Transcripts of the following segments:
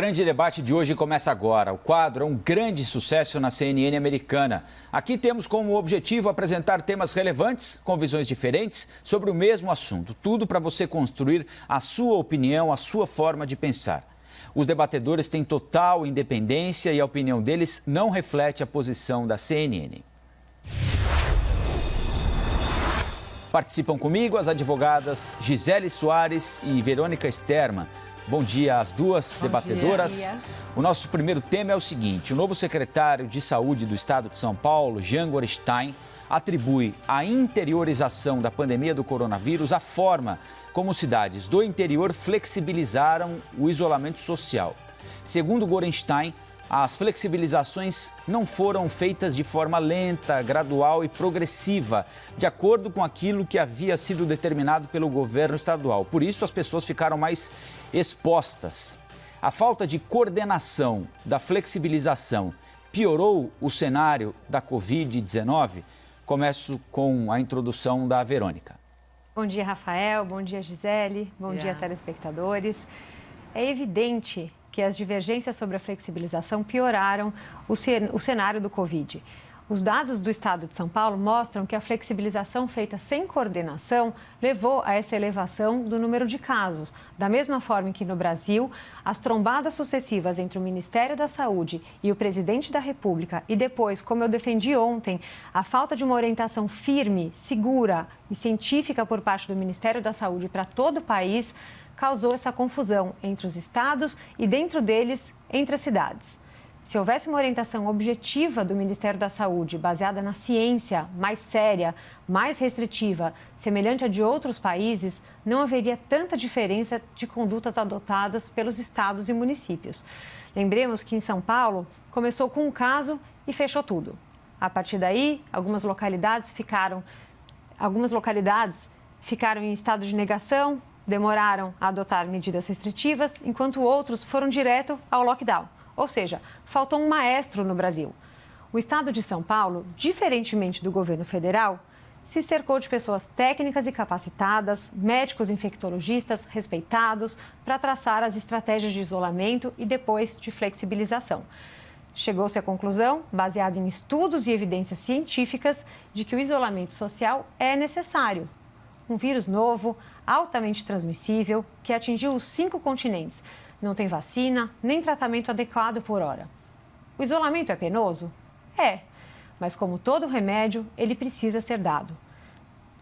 grande debate de hoje começa agora. O quadro é um grande sucesso na CNN americana. Aqui temos como objetivo apresentar temas relevantes, com visões diferentes, sobre o mesmo assunto. Tudo para você construir a sua opinião, a sua forma de pensar. Os debatedores têm total independência e a opinião deles não reflete a posição da CNN. Participam comigo as advogadas Gisele Soares e Verônica Sterman. Bom dia às duas debatedoras. O nosso primeiro tema é o seguinte: o novo secretário de Saúde do Estado de São Paulo, Jean Gorenstein, atribui a interiorização da pandemia do coronavírus à forma como cidades do interior flexibilizaram o isolamento social. Segundo Gorenstein, as flexibilizações não foram feitas de forma lenta, gradual e progressiva, de acordo com aquilo que havia sido determinado pelo governo estadual. Por isso, as pessoas ficaram mais expostas. A falta de coordenação da flexibilização piorou o cenário da Covid-19? Começo com a introdução da Verônica. Bom dia, Rafael. Bom dia, Gisele. Bom dia, telespectadores. É evidente que as divergências sobre a flexibilização pioraram o cenário do Covid. Os dados do Estado de São Paulo mostram que a flexibilização feita sem coordenação levou a essa elevação do número de casos. Da mesma forma que no Brasil, as trombadas sucessivas entre o Ministério da Saúde e o Presidente da República e depois, como eu defendi ontem, a falta de uma orientação firme, segura e científica por parte do Ministério da Saúde para todo o país causou essa confusão entre os estados e, dentro deles, entre as cidades. Se houvesse uma orientação objetiva do Ministério da Saúde, baseada na ciência, mais séria, mais restritiva, semelhante à de outros países, não haveria tanta diferença de condutas adotadas pelos estados e municípios. Lembremos que em São Paulo começou com um caso e fechou tudo. A partir daí, algumas localidades ficaram em estado de negação, demoraram a adotar medidas restritivas, enquanto outros foram direto ao lockdown. Ou seja, faltou um maestro no Brasil. O estado de São Paulo, diferentemente do governo federal, se cercou de pessoas técnicas e capacitadas, médicos infectologistas respeitados, para traçar as estratégias de isolamento e depois de flexibilização. Chegou-se à conclusão, baseada em estudos e evidências científicas, de que o isolamento social é necessário. Um vírus novo, altamente transmissível, que atingiu os 5 continentes. Não tem vacina, nem tratamento adequado por hora. O isolamento é penoso? É, mas como todo remédio, ele precisa ser dado.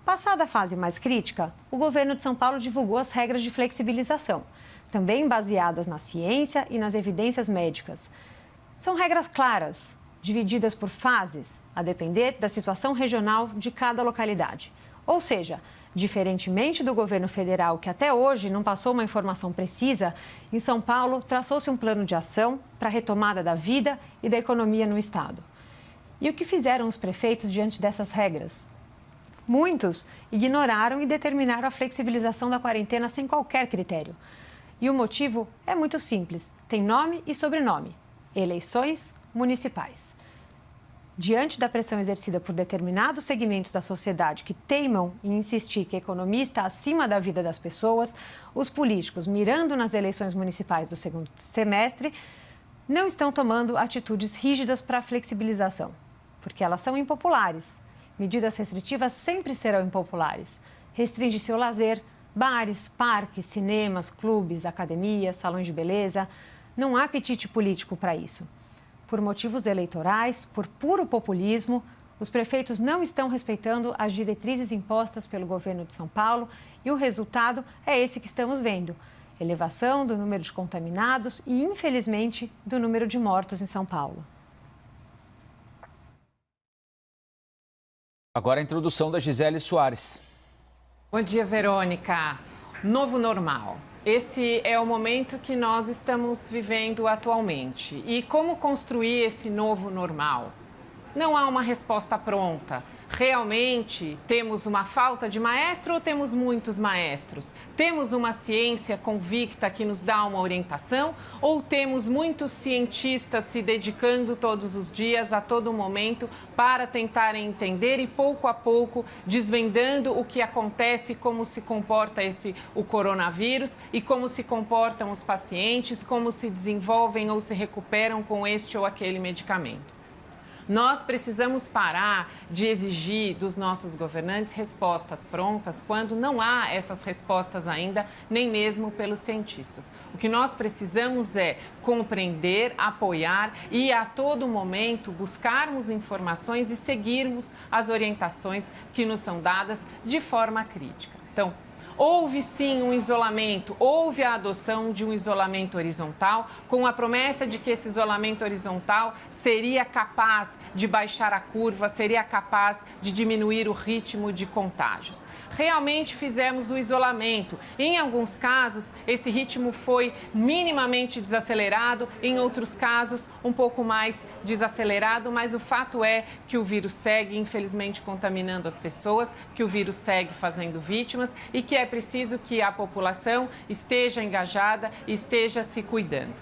Passada a fase mais crítica, o governo de São Paulo divulgou as regras de flexibilização, também baseadas na ciência e nas evidências médicas. São regras claras, divididas por fases, a depender da situação regional de cada localidade. Ou seja, diferentemente do governo federal, que até hoje não passou uma informação precisa, em São Paulo traçou-se um plano de ação para a retomada da vida e da economia no estado. E o que fizeram os prefeitos diante dessas regras? Muitos ignoraram e determinaram a flexibilização da quarentena sem qualquer critério. E o motivo é muito simples, tem nome e sobrenome: eleições municipais. Diante da pressão exercida por determinados segmentos da sociedade que teimam em insistir que a economia está acima da vida das pessoas, os políticos, mirando nas eleições municipais do segundo semestre, não estão tomando atitudes rígidas para a flexibilização, porque elas são impopulares. Medidas restritivas sempre serão impopulares. Restringe-se o lazer, bares, parques, cinemas, clubes, academias, salões de beleza. Não há apetite político para isso. Por motivos eleitorais, por puro populismo, os prefeitos não estão respeitando as diretrizes impostas pelo governo de São Paulo e o resultado é esse que estamos vendo: elevação do número de contaminados e, infelizmente, do número de mortos em São Paulo. Agora a introdução da Gisele Soares. Bom dia, Verônica. Novo normal. Esse é o momento que nós estamos vivendo atualmente. E como construir esse novo normal? não há uma resposta pronta. Realmente temos uma falta de maestro ou temos muitos maestros? Temos uma ciência convicta que nos dá uma orientação ou temos muitos cientistas se dedicando todos os dias, a todo momento, para tentar entender e pouco a pouco desvendando o que acontece, como se comporta o coronavírus e como se comportam os pacientes, como se desenvolvem ou se recuperam com este ou aquele medicamento. Nós precisamos parar de exigir dos nossos governantes respostas prontas quando não há essas respostas ainda, nem mesmo pelos cientistas. O que nós precisamos é compreender, apoiar e a todo momento buscarmos informações e seguirmos as orientações que nos são dadas de forma crítica. Então, houve sim um isolamento, houve a adoção de um isolamento horizontal, com a promessa de que esse isolamento horizontal seria capaz de baixar a curva, seria capaz de diminuir o ritmo de contágios. Realmente fizemos o isolamento. Em alguns casos, esse ritmo foi minimamente desacelerado, em outros casos, um pouco mais desacelerado, mas o fato é que o vírus segue, infelizmente, contaminando as pessoas, que o vírus segue fazendo vítimas e que é preciso que a população esteja engajada e esteja se cuidando.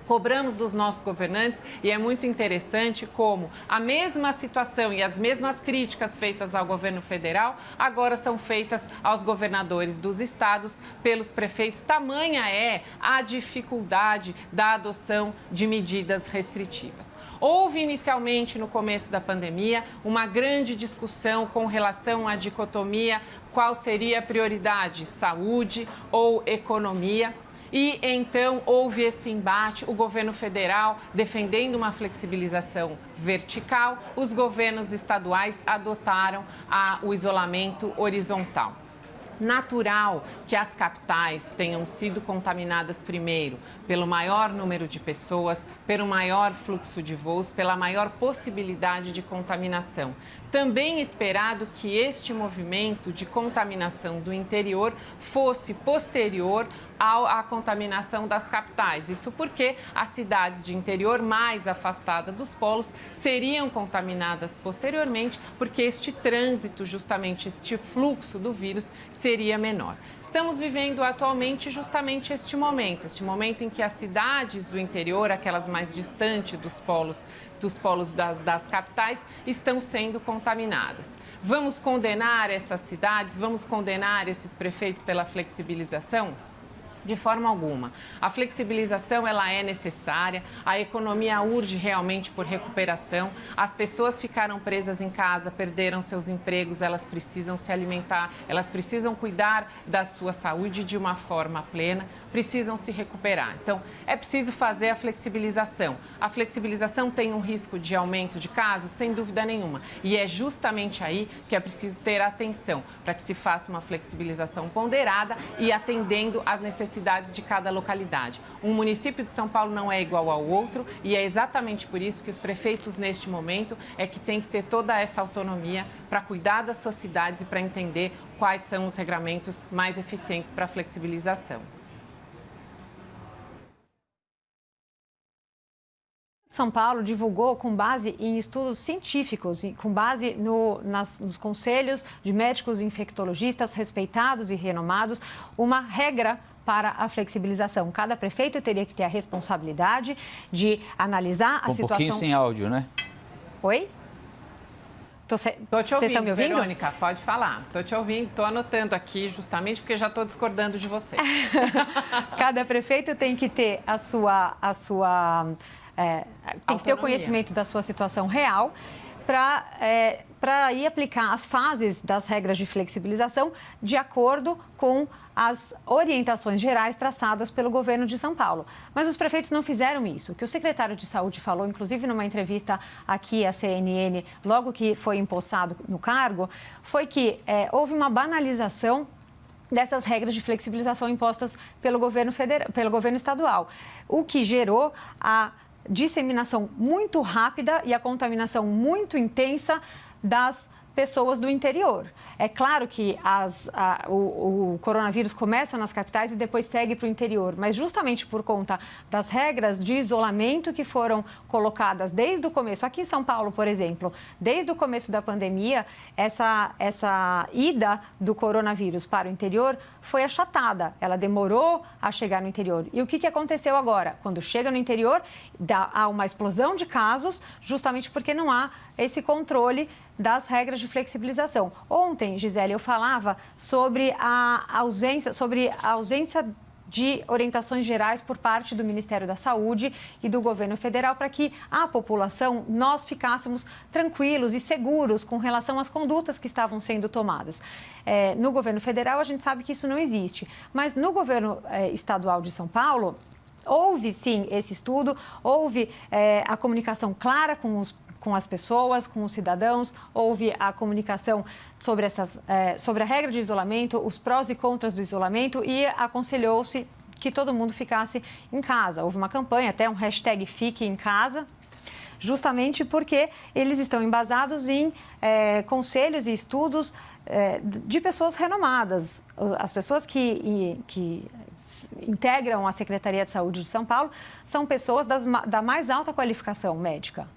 Cobramos dos nossos governantes e é muito interessante como a mesma situação e as mesmas críticas feitas ao governo federal agora são feitas aos governadores dos estados pelos prefeitos. Tamanha é a dificuldade da adoção de medidas restritivas. Houve inicialmente, no começo da pandemia, uma grande discussão com relação à dicotomia, qual seria a prioridade, saúde ou economia. E então houve esse embate, o governo federal defendendo uma flexibilização vertical, os governos estaduais adotaram o isolamento horizontal. Natural que as capitais tenham sido contaminadas primeiro pelo maior número de pessoas, pelo maior fluxo de voos, pela maior possibilidade de contaminação. Também esperado que este movimento de contaminação do interior fosse posterior à contaminação das capitais. Isso porque as cidades de interior mais afastadas dos polos seriam contaminadas posteriormente, porque este trânsito, justamente este fluxo do vírus, seria menor. Estamos vivendo atualmente justamente este momento em que as cidades do interior, aquelas mais distantes dos polos das capitais, estão sendo contaminadas. Vamos condenar essas cidades, vamos condenar esses prefeitos pela flexibilização? De forma alguma. A flexibilização ela é necessária, a economia urge realmente por recuperação, as pessoas ficaram presas em casa, perderam seus empregos, elas precisam se alimentar, elas precisam cuidar da sua saúde de uma forma plena, precisam se recuperar. Então, é preciso fazer a flexibilização. A flexibilização tem um risco de aumento de casos? Sem dúvida nenhuma. E é justamente aí que é preciso ter atenção, para que se faça uma flexibilização ponderada e atendendo às necessidades de cada localidade. Um município de São Paulo não é igual ao outro e é exatamente por isso que os prefeitos, neste momento, é que tem que ter toda essa autonomia para cuidar das suas cidades e para entender quais são os regramentos mais eficientes para a flexibilização. São Paulo divulgou, com base em estudos científicos e com base nos conselhos de médicos infectologistas respeitados e renomados, uma regra para a flexibilização. Cada prefeito teria que ter a responsabilidade de analisar a situação... Um pouquinho sem áudio, né? Oi? Tô te ouvindo, Vocês estão me ouvindo? Verônica, pode falar. Tô te ouvindo, tô anotando aqui justamente porque já estou discordando de você. Cada prefeito tem que ter tem que ter o conhecimento da sua situação real para ir aplicar as fases das regras de flexibilização de acordo com as orientações gerais traçadas pelo governo de São Paulo. Mas os prefeitos não fizeram isso. O que o secretário de Saúde falou, inclusive numa entrevista aqui à CNN, logo que foi empossado no cargo, foi que houve uma banalização dessas regras de flexibilização impostas pelo governo estadual, o que gerou a disseminação muito rápida e a contaminação muito intensa das pessoas do interior. É claro que o coronavírus começa nas capitais e depois segue para o interior, mas justamente por conta das regras de isolamento que foram colocadas desde o começo, aqui em São Paulo, por exemplo, desde o começo da pandemia, essa ida do coronavírus para o interior foi achatada, ela demorou a chegar no interior. E o que aconteceu agora? Quando chega no interior, há uma explosão de casos, justamente porque não há esse controle das regras de flexibilização. Ontem, Gisele, eu falava sobre a ausência de orientações gerais por parte do Ministério da Saúde e do governo federal para que a população, nós ficássemos tranquilos e seguros com relação às condutas que estavam sendo tomadas. No governo federal, a gente sabe que isso não existe, mas no governo estadual de São Paulo, houve sim esse estudo, houve a comunicação clara com as pessoas, com os cidadãos, houve a comunicação sobre a regra de isolamento, os prós e contras do isolamento e aconselhou-se que todo mundo ficasse em casa. Houve uma campanha, até um hashtag Fique em Casa, justamente porque eles estão embasados em conselhos e estudos de pessoas renomadas. As pessoas que integram a Secretaria de Saúde de São Paulo são pessoas da mais alta qualificação médica.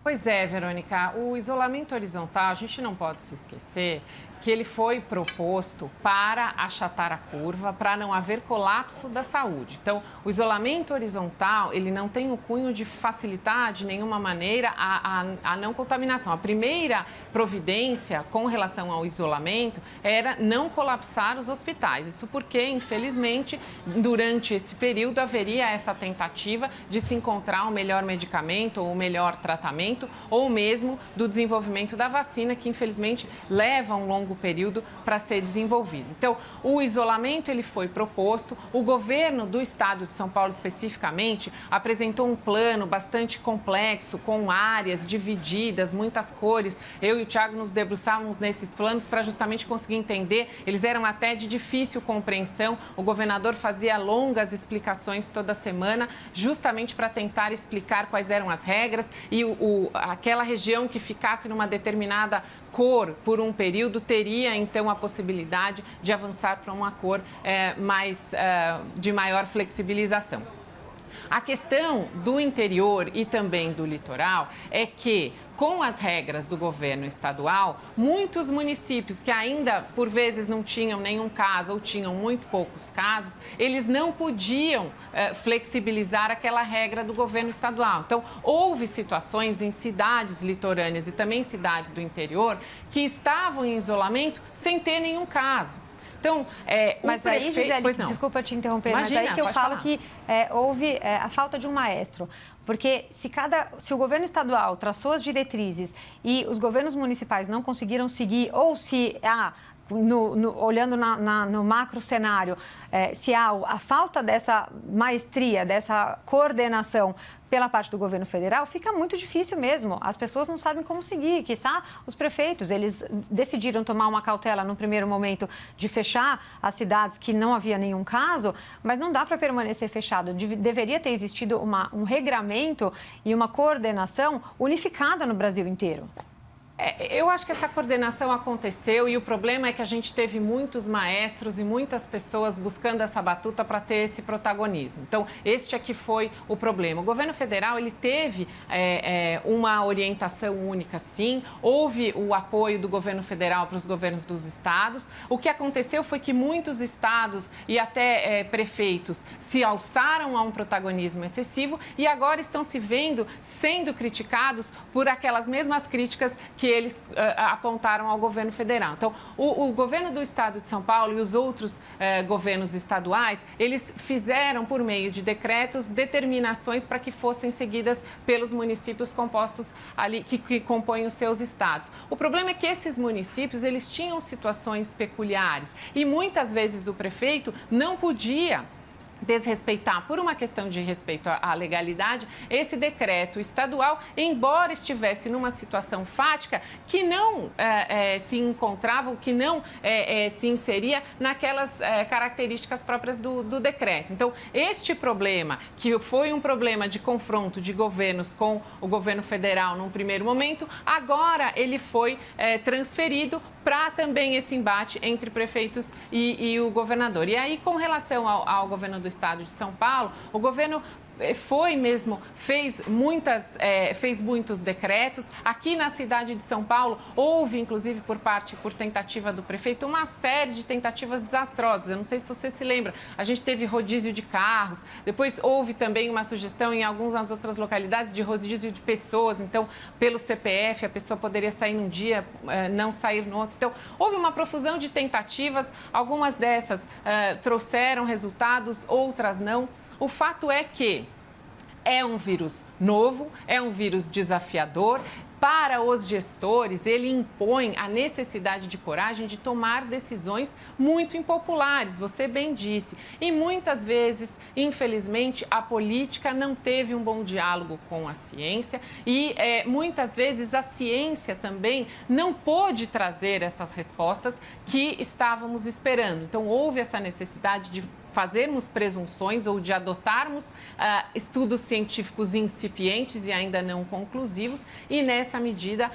Pois é, Verônica, o isolamento horizontal, a gente não pode se esquecer que ele foi proposto para achatar a curva, para não haver colapso da saúde. Então, o isolamento horizontal, ele não tem o cunho de facilitar de nenhuma maneira a não contaminação. A primeira providência com relação ao isolamento era não colapsar os hospitais. Isso porque, infelizmente, durante esse período haveria essa tentativa de se encontrar o melhor medicamento ou o melhor tratamento, ou mesmo do desenvolvimento da vacina, que infelizmente leva um longo período para ser desenvolvido. Então, o isolamento ele foi proposto, o governo do estado de São Paulo especificamente apresentou um plano bastante complexo, com áreas divididas, muitas cores. Eu e o Thiago nos debruçávamos nesses planos para justamente conseguir entender, eles eram até de difícil compreensão, o governador fazia longas explicações toda semana, justamente para tentar explicar quais eram as regras e aquela região que ficasse numa determinada cor por um período teria, então, a possibilidade de avançar para uma cor de maior flexibilização. A questão do interior e também do litoral é que, com as regras do governo estadual, muitos municípios que ainda, por vezes, não tinham nenhum caso ou tinham muito poucos casos, eles não podiam flexibilizar aquela regra do governo estadual. Então, houve situações em cidades litorâneas e também cidades do interior que estavam em isolamento sem ter nenhum caso. Então, mas aí, Gisele, desculpa te interromper, Imagina, mas aí que eu falo falar. Que houve a falta de um maestro. Porque se o governo estadual traçou as diretrizes e os governos municipais não conseguiram seguir, ou se olhando no macro cenário, se há a falta dessa maestria, dessa coordenação pela parte do governo federal, fica muito difícil mesmo. As pessoas não sabem como seguir, quiçá os prefeitos. Eles decidiram tomar uma cautela no primeiro momento de fechar as cidades que não havia nenhum caso, mas não dá para permanecer fechado. Deveria ter existido um regramento e uma coordenação unificada no Brasil inteiro. Eu acho que essa coordenação aconteceu e o problema é que a gente teve muitos maestros e muitas pessoas buscando essa batuta para ter esse protagonismo. Então, este aqui foi o problema. O governo federal, ele teve uma orientação única, sim. Houve o apoio do governo federal para os governos dos estados. O que aconteceu foi que muitos estados e até prefeitos se alçaram a um protagonismo excessivo e agora estão se vendo sendo criticados por aquelas mesmas críticas que eles apontaram ao governo federal. Então, o governo do estado de São Paulo e os outros governos estaduais, eles fizeram, por meio de decretos, determinações para que fossem seguidas pelos municípios compostos ali, que compõem os seus estados. O problema é que esses municípios, eles tinham situações peculiares e muitas vezes o prefeito não podia desrespeitar, por uma questão de respeito à legalidade, esse decreto estadual, embora estivesse numa situação fática que não se encontrava, que não se inseria naquelas características próprias do decreto. Então, este problema, que foi um problema de confronto de governos com o governo federal num primeiro momento, agora ele foi transferido para também esse embate entre prefeitos e o governador. E aí, com relação ao governo do estado de São Paulo, o governo fez muitos decretos. Aqui na cidade de São Paulo, houve, inclusive, por tentativa do prefeito, uma série de tentativas desastrosas. Eu não sei se você se lembra, a gente teve rodízio de carros, depois houve também uma sugestão em algumas outras localidades de rodízio de pessoas. Então, pelo CPF, a pessoa poderia sair num dia, não sair no outro. Então, houve uma profusão de tentativas, algumas dessas trouxeram resultados, outras não. O fato é que é um vírus novo, é um vírus desafiador. Para os gestores, ele impõe a necessidade de coragem de tomar decisões muito impopulares, você bem disse. E muitas vezes, infelizmente, a política não teve um bom diálogo com a ciência e muitas vezes a ciência também não pôde trazer essas respostas que estávamos esperando. Então, houve essa necessidade de fazermos presunções ou de adotarmos estudos científicos incipientes e ainda não conclusivos e, nessa medida,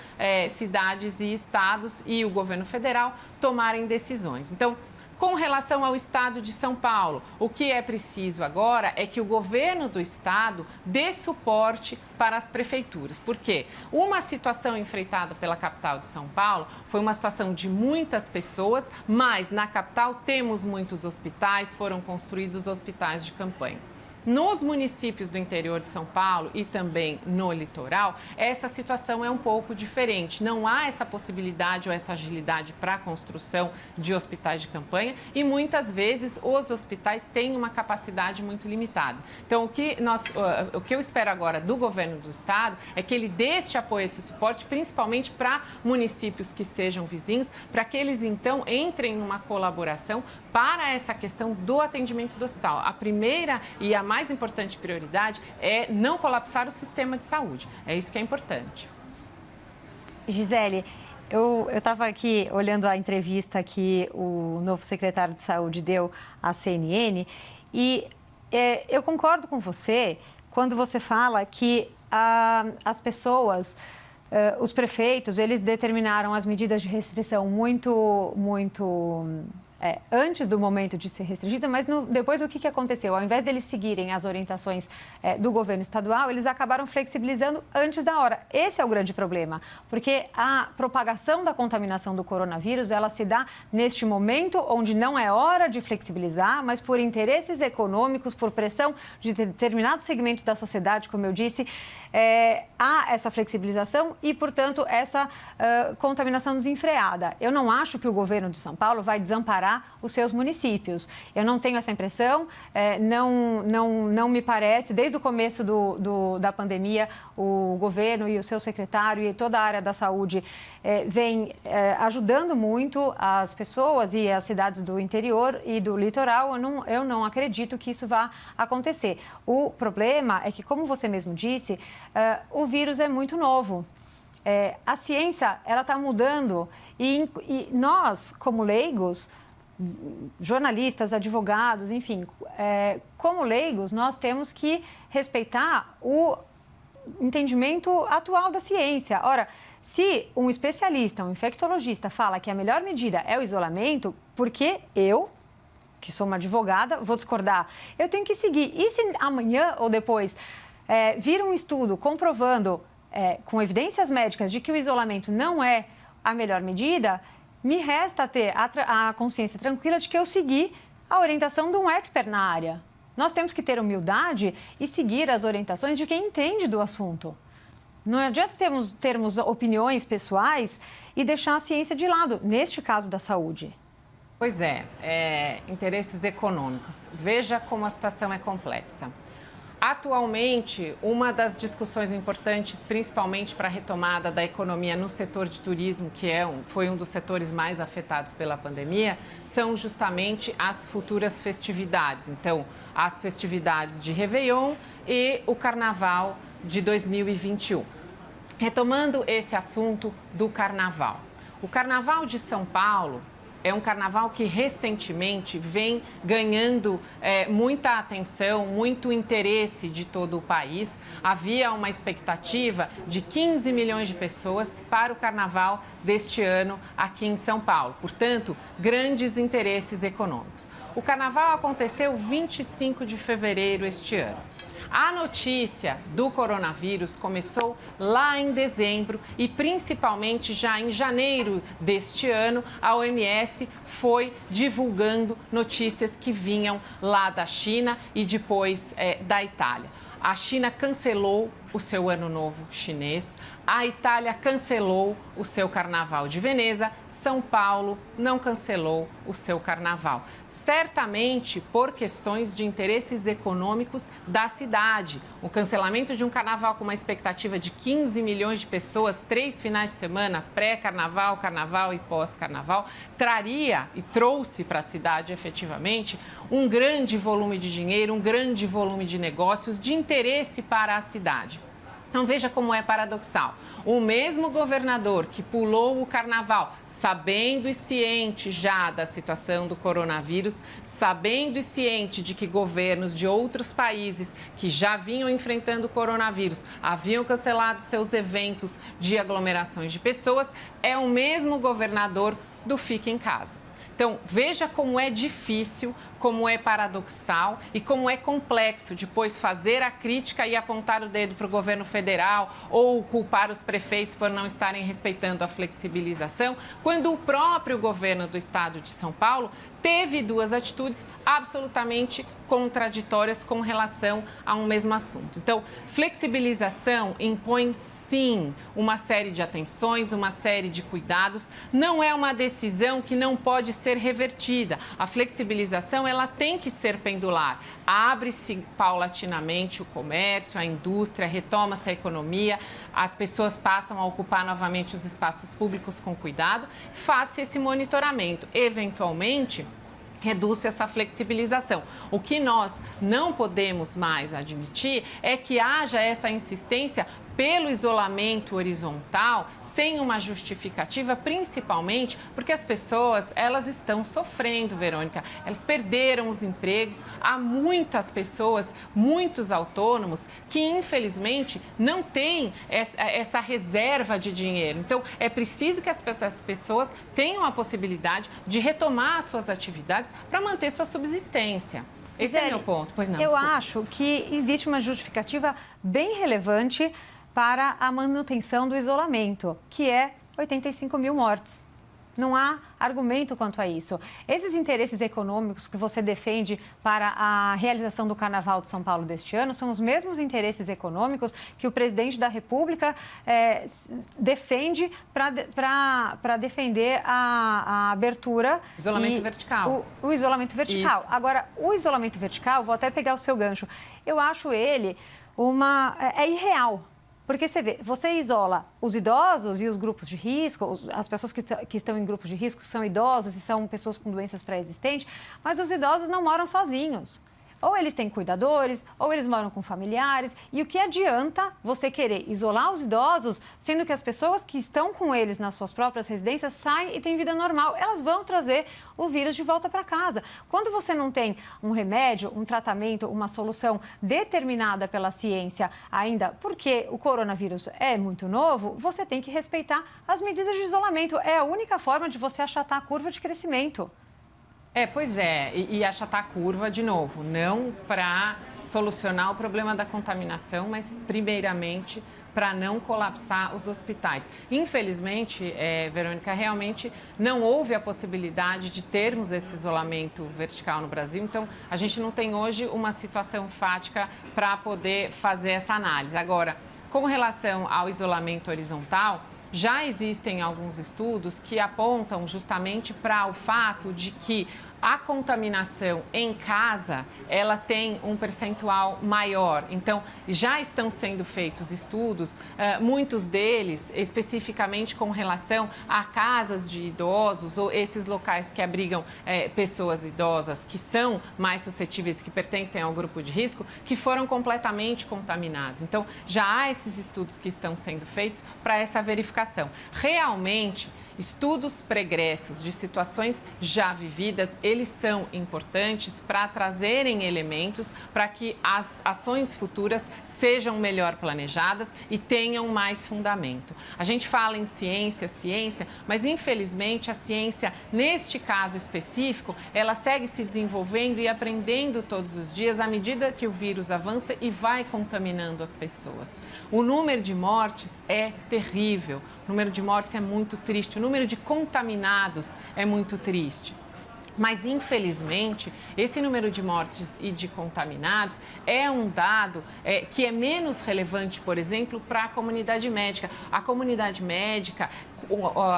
cidades e estados e o governo federal tomarem decisões. Então, com relação ao estado de São Paulo, o que é preciso agora é que o governo do estado dê suporte para as prefeituras. Por quê? Uma situação enfrentada pela capital de São Paulo foi uma situação de muitas pessoas, mas na capital temos muitos hospitais, foram construídos hospitais de campanha. Nos municípios do interior de São Paulo e também no litoral, essa situação é um pouco diferente. Não há essa possibilidade ou essa agilidade para a construção de hospitais de campanha e muitas vezes os hospitais têm uma capacidade muito limitada. Então, o que eu espero agora do governo do estado é que ele dê este apoio, esse suporte, principalmente para municípios que sejam vizinhos, para que eles então entrem numa colaboração para essa questão do atendimento do hospital. A primeira e a mais importante prioridade é não colapsar o sistema de saúde. É isso que é importante. Gisele, eu estava aqui olhando a entrevista que o novo secretário de Saúde deu à CNN e eu concordo com você quando você fala que as pessoas, os prefeitos, eles determinaram as medidas de restrição muito antes do momento de ser restringida, mas depois o que aconteceu? Ao invés deles seguirem as orientações do governo estadual, eles acabaram flexibilizando antes da hora. Esse é o grande problema, porque a propagação da contaminação do coronavírus, ela se dá neste momento onde não é hora de flexibilizar, mas por interesses econômicos, por pressão de determinados segmentos da sociedade, como eu disse, há essa flexibilização e, portanto, essa contaminação desenfreada. Eu não acho que o governo de São Paulo vai desamparar os seus municípios. Eu não tenho essa impressão, não me parece. Desde o começo da pandemia, o governo e o seu secretário e toda a área da saúde vem ajudando muito as pessoas e as cidades do interior e do litoral. Eu não acredito que isso vá acontecer. O problema é que, como você mesmo disse, o vírus é muito novo. A ciência ela está mudando e nós, como leigos, jornalistas, advogados, enfim, como leigos, nós temos que respeitar o entendimento atual da ciência. Ora, se um especialista, um infectologista, fala que a melhor medida é o isolamento, porque eu, que sou uma advogada, vou discordar, eu tenho que seguir. E se amanhã ou depois vir um estudo comprovando, com evidências médicas, de que o isolamento não é a melhor medida, me resta ter a consciência tranquila de que eu segui a orientação de um expert na área. Nós temos que ter humildade e seguir as orientações de quem entende do assunto. Não adianta termos opiniões pessoais e deixar a ciência de lado, neste caso da saúde. Pois interesses econômicos. Veja como a situação é complexa. Atualmente, uma das discussões importantes, principalmente para a retomada da economia no setor de turismo, que foi um dos setores mais afetados pela pandemia, são justamente as futuras festividades. Então, as festividades de Réveillon e o Carnaval de 2021. Retomando esse assunto do Carnaval. O Carnaval de São Paulo é um carnaval que recentemente vem ganhando muita atenção, muito interesse de todo o país. Havia uma expectativa de 15 milhões de pessoas para o carnaval deste ano aqui em São Paulo. Portanto, grandes interesses econômicos. O carnaval aconteceu 25 de fevereiro este ano. A notícia do coronavírus começou lá em dezembro e, principalmente, já em janeiro deste ano, a OMS foi divulgando notícias que vinham lá da China e depois da Itália. A China cancelou o seu Ano Novo chinês, a Itália cancelou o seu Carnaval de Veneza, São Paulo não cancelou o seu Carnaval. Certamente por questões de interesses econômicos da cidade. O cancelamento de um Carnaval com uma expectativa de 15 milhões de pessoas, 3 finais de semana, pré-Carnaval, Carnaval e pós-Carnaval, traria e trouxe para a cidade efetivamente um grande volume de dinheiro, um grande volume de negócios, de interesse para a cidade. Então, veja como é paradoxal. O mesmo governador que pulou o carnaval, sabendo e ciente já da situação do coronavírus, sabendo e ciente de que governos de outros países que já vinham enfrentando o coronavírus haviam cancelado seus eventos de aglomerações de pessoas, é o mesmo governador do Fique em Casa. Então, veja como é difícil, como é paradoxal e como é complexo depois fazer a crítica e apontar o dedo para o governo federal ou culpar os prefeitos por não estarem respeitando a flexibilização, quando o próprio governo do estado de São Paulo teve duas atitudes absolutamente contraditórias com relação a um mesmo assunto. Então, flexibilização impõe, sim, uma série de atenções, uma série de cuidados. Não é uma decisão que não pode ser revertida. A flexibilização, ela tem que ser pendular. Abre-se paulatinamente o comércio, a indústria, retoma-se a economia, as pessoas passam a ocupar novamente os espaços públicos com cuidado, faça esse monitoramento. Eventualmente, reduz essa flexibilização. O que nós não podemos mais admitir é que haja essa insistência pelo isolamento horizontal, sem uma justificativa, principalmente porque as pessoas, elas estão sofrendo, Verônica. Elas perderam os empregos. Há muitas pessoas, muitos autônomos, que infelizmente não têm essa reserva de dinheiro. Então, é preciso que essas pessoas tenham a possibilidade de retomar as suas atividades para manter sua subsistência. Esse é o meu ponto. Pois não, eu desculpa. acho que existe uma justificativa bem relevante para a manutenção do isolamento, que é 85 mil mortes. Não há argumento quanto a isso. Esses interesses econômicos que você defende para a realização do Carnaval de São Paulo deste ano são os mesmos interesses econômicos que o presidente da República defende para defender a abertura... Isolamento vertical. O isolamento vertical. Isso. Agora, o isolamento vertical, vou até pegar o seu gancho, eu acho ele é irreal. Porque você isola os idosos e os grupos de risco, as pessoas que estão em grupos de risco, são idosos e são pessoas com doenças pré-existentes, mas os idosos não moram sozinhos. Ou eles têm cuidadores, ou eles moram com familiares. E o que adianta você querer isolar os idosos, sendo que as pessoas que estão com eles nas suas próprias residências saem e têm vida normal? Elas vão trazer o vírus de volta para casa. Quando você não tem um remédio, um tratamento, uma solução determinada pela ciência ainda, porque o coronavírus é muito novo, você tem que respeitar as medidas de isolamento. É a única forma de você achatar a curva de crescimento. Pois é, e achatar a curva, de novo, não para solucionar o problema da contaminação, mas primeiramente para não colapsar os hospitais. Infelizmente, Verônica, realmente não houve a possibilidade de termos esse isolamento vertical no Brasil, então a gente não tem hoje uma situação fática para poder fazer essa análise. Agora, com relação ao isolamento horizontal, já existem alguns estudos que apontam justamente para o fato de que a contaminação em casa, ela tem um percentual maior. Então, já estão sendo feitos estudos, muitos deles especificamente com relação a casas de idosos ou esses locais que abrigam pessoas idosas que são mais suscetíveis, que pertencem ao grupo de risco, que foram completamente contaminados. Então, já há esses estudos que estão sendo feitos para essa verificação. Realmente, estudos pregressos de situações já vividas, eles são importantes para trazerem elementos para que as ações futuras sejam melhor planejadas e tenham mais fundamento. A gente fala em ciência, mas infelizmente a ciência, neste caso específico, ela segue se desenvolvendo e aprendendo todos os dias à medida que o vírus avança e vai contaminando as pessoas. O número de mortes é terrível, o número de mortes é muito triste, o número de contaminados é muito triste. Mas, infelizmente, esse número de mortes e de contaminados é um dado que é menos relevante, por exemplo, para a comunidade médica. A comunidade médica,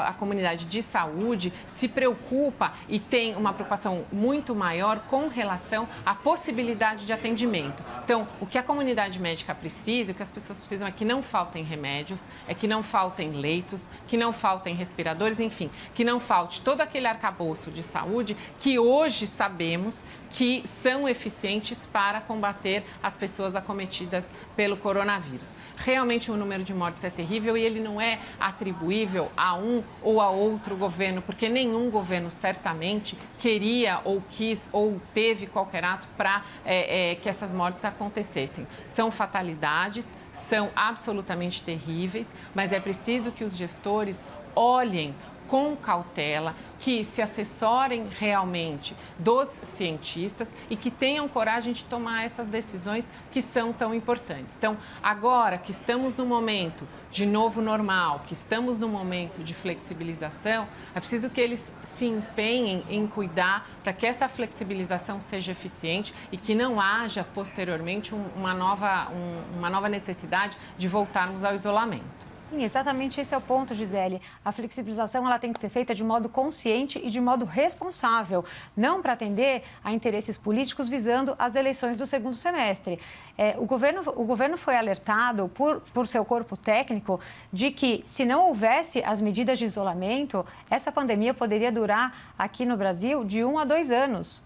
a comunidade de saúde se preocupa e tem uma preocupação muito maior com relação à possibilidade de atendimento. Então, o que a comunidade médica precisa, o que as pessoas precisam é que não faltem remédios, é que não faltem leitos, que não faltem respiradores, enfim, que não falte todo aquele arcabouço de saúde que hoje sabemos que são eficientes para combater as pessoas acometidas pelo coronavírus. Realmente o número de mortes é terrível e ele não é atribuível a um ou a outro governo, porque nenhum governo certamente queria ou quis ou teve qualquer ato para que essas mortes acontecessem. São fatalidades, são absolutamente terríveis, mas é preciso que os gestores olhem com cautela, que se assessorem realmente dos cientistas e que tenham coragem de tomar essas decisões que são tão importantes. Então, agora que estamos no momento de novo normal, que estamos no momento de flexibilização, é preciso que eles se empenhem em cuidar para que essa flexibilização seja eficiente e que não haja posteriormente uma nova necessidade de voltarmos ao isolamento. Sim, exatamente esse é o ponto, Gisele. A flexibilização ela tem que ser feita de modo consciente e de modo responsável, não para atender a interesses políticos visando as eleições do segundo semestre. O governo foi alertado por seu corpo técnico de que, se não houvesse as medidas de isolamento, essa pandemia poderia durar aqui no Brasil de 1 a 2 anos.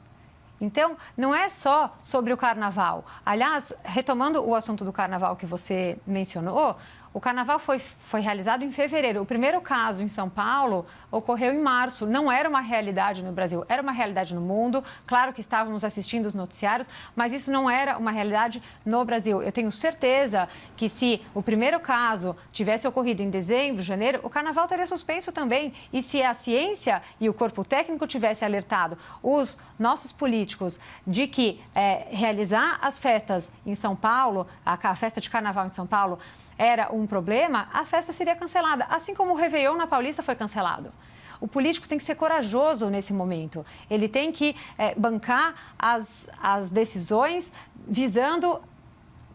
Então, não é só sobre o carnaval. Aliás, retomando o assunto do carnaval que você mencionou, o carnaval foi realizado em fevereiro. O primeiro caso em São Paulo ocorreu em março. Não era uma realidade no Brasil, era uma realidade no mundo. Claro que estávamos assistindo os noticiários, mas isso não era uma realidade no Brasil. Eu tenho certeza que se o primeiro caso tivesse ocorrido em dezembro, janeiro, o carnaval teria suspenso também. E se a ciência e o corpo técnico tivesse alertado os nossos políticos de que realizar as festas em São Paulo, a festa de carnaval em São Paulo, era um problema, a festa seria cancelada, assim como o Réveillon na Paulista foi cancelado. O político tem que ser corajoso nesse momento. Ele tem que bancar as decisões visando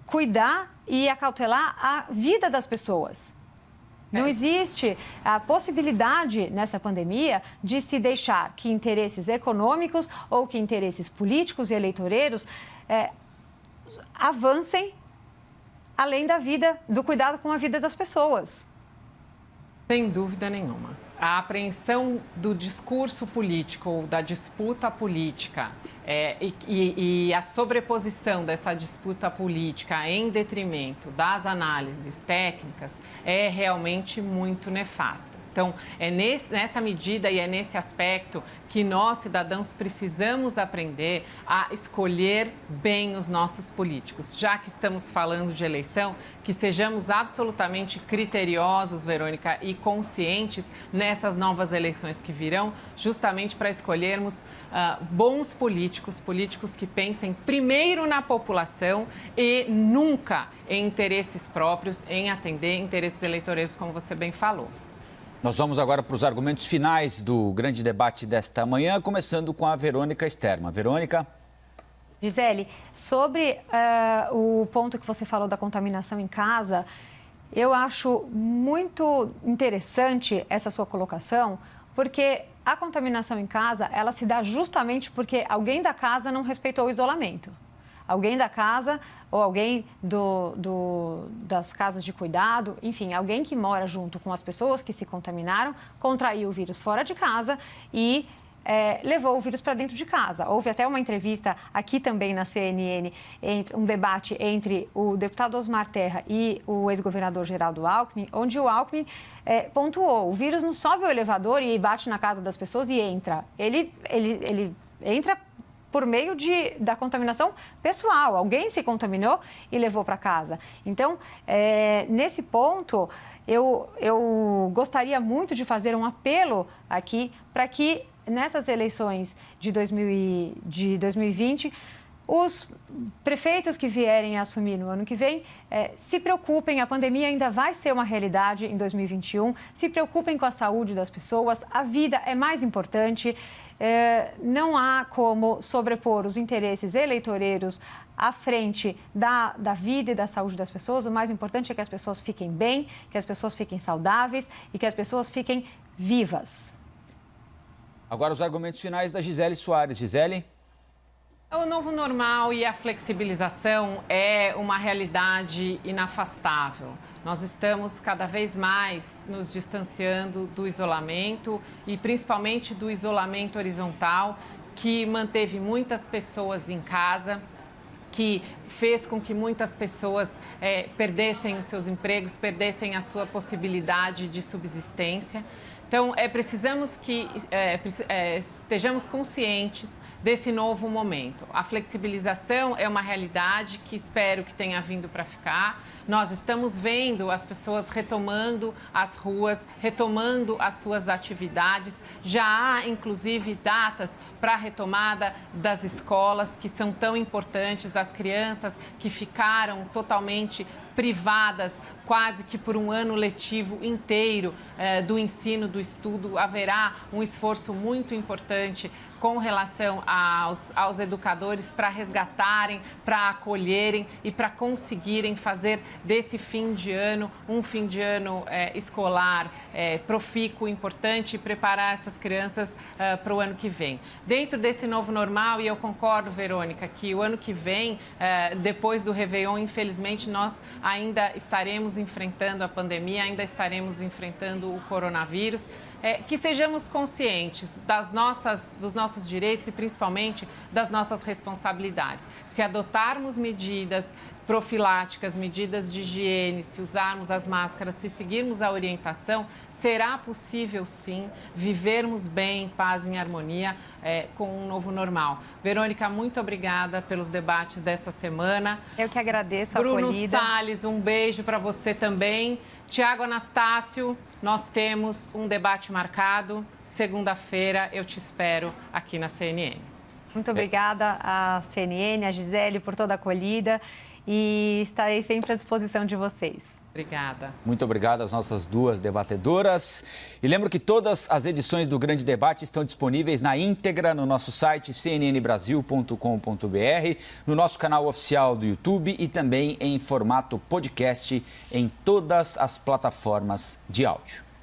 cuidar e acautelar a vida das pessoas. Não existe a possibilidade nessa pandemia de se deixar que interesses econômicos ou que interesses políticos e eleitoreiros avancem além da vida, do cuidado com a vida das pessoas. Sem dúvida nenhuma. A apreensão do discurso político ou da disputa política e a sobreposição dessa disputa política em detrimento das análises técnicas é realmente muito nefasta. Então, é nessa medida e é nesse aspecto que nós, cidadãos, precisamos aprender a escolher bem os nossos políticos. Já que estamos falando de eleição, que sejamos absolutamente criteriosos, Verônica, e conscientes nessas novas eleições que virão, justamente para escolhermos bons políticos que pensem primeiro na população e nunca em interesses próprios, em atender interesses eleitoreiros, como você bem falou. Nós vamos agora para os argumentos finais do grande debate desta manhã, começando com a Verônica Sterman. Verônica. Gisele, sobre o ponto que você falou da contaminação em casa, eu acho muito interessante essa sua colocação, Porque a contaminação em casa, ela se dá justamente porque alguém da casa não respeitou o isolamento. Alguém da casa ou alguém das casas de cuidado, enfim, alguém que mora junto com as pessoas que se contaminaram, contraiu o vírus fora de casa e levou o vírus para dentro de casa. Houve até uma entrevista aqui também na CNN, um debate entre o deputado Osmar Terra e o ex-governador Geraldo Alckmin, onde o Alckmin pontuou: o vírus não sobe o elevador e bate na casa das pessoas e entra. Ele entra por meio da contaminação pessoal. Alguém se contaminou e levou para casa. Então, nesse ponto, eu gostaria muito de fazer um apelo aqui para que nessas eleições de 2020, os prefeitos que vierem a assumir no ano que vem se preocupem, a pandemia ainda vai ser uma realidade em 2021, se preocupem com a saúde das pessoas, a vida é mais importante, não há como sobrepor os interesses eleitoreiros à frente da vida e da saúde das pessoas. O mais importante é que as pessoas fiquem bem, que as pessoas fiquem saudáveis e que as pessoas fiquem vivas. Agora os argumentos finais da Gisele Soares. Gisele? O novo normal e a flexibilização é uma realidade inafastável. Nós estamos cada vez mais nos distanciando do isolamento e principalmente do isolamento horizontal, que manteve muitas pessoas em casa, que fez com que muitas pessoas perdessem os seus empregos, perdessem a sua possibilidade de subsistência. Então, precisamos que estejamos conscientes desse novo momento. A flexibilização é uma realidade que espero que tenha vindo para ficar. Nós estamos vendo as pessoas retomando as ruas, retomando as suas atividades. Já há, inclusive, datas para a retomada das escolas, que são tão importantes. As crianças que ficaram totalmente privadas quase que por um ano letivo inteiro do ensino, do estudo. Haverá um esforço muito importante com relação aos educadores para resgatarem, para acolherem e para conseguirem fazer desse fim de ano um fim de ano escolar profícuo, importante, e preparar essas crianças para o ano que vem. Dentro desse novo normal, e eu concordo, Verônica, que o ano que vem, depois do Réveillon, infelizmente, nós ainda estaremos enfrentando a pandemia, ainda estaremos enfrentando o coronavírus. Que sejamos conscientes dos nossos direitos e principalmente das nossas responsabilidades. Se adotarmos medidas profiláticas, medidas de higiene, se usarmos as máscaras, se seguirmos a orientação, será possível sim vivermos bem, em paz e em harmonia com um novo normal. Verônica, muito obrigada pelos debates dessa semana. Eu que agradeço a Bruno acolhida. Salles, um beijo para você também. Tiago Anastácio, nós temos um debate marcado. Segunda-feira eu te espero aqui na CNN. Muito obrigada à CNN, à Gisele, por toda a acolhida e estarei sempre à disposição de vocês. Obrigada. Muito obrigado às nossas duas debatedoras. E lembro que todas as edições do Grande Debate estão disponíveis na íntegra no nosso site cnnbrasil.com.br, no nosso canal oficial do YouTube e também em formato podcast em todas as plataformas de áudio.